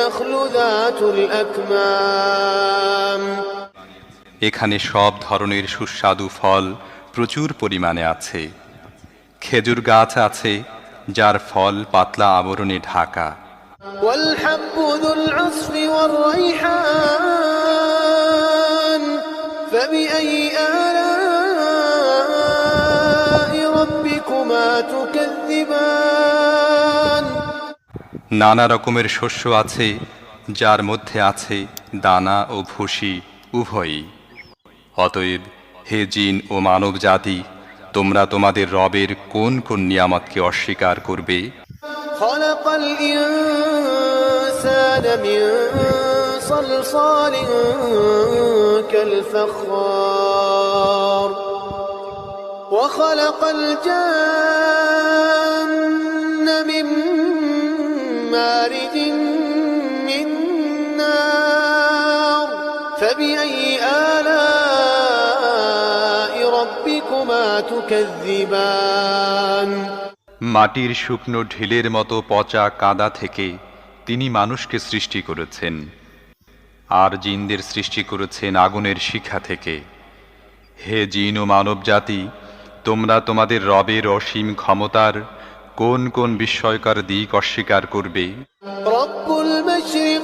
والنخل ذات الأكمام এখানে সব ধরনের সুস্বাদু ফল প্রচুর পরিমাণে আছে। খেজুর গাছ আছে যার ফল পাতলা আবরণে ঢাকা। والحب ذو العصف والريحان فبأي آلاء ربكما تكذبان নানা রকমের শস্য আছে যার মধ্যে আছে দানা ও ভুসি উভয়ই। অতএব হে জিন ও মানব জাতি, তোমরা তোমাদের রবের কোন কোন নিয়ামতকে অস্বীকার করবে? خلق الإنسان من صلصال كالفخار وخلق الجن من مارج من نار فبأي آلاء ربكما تكذبان মাটির শুকনো ঢিলের মতো পচা কাদা থেকে তিনি মানুষকে সৃষ্টি করেছেন, আর জিনদের সৃষ্টি করেছেন আগুনের শিখা থেকে। হে জিন ও মানব জাতি, তোমরা তোমাদের রবের অসীম ক্ষমতার কোন কোন বিস্ময়কর দিক অস্বীকার করবে? رب المشرق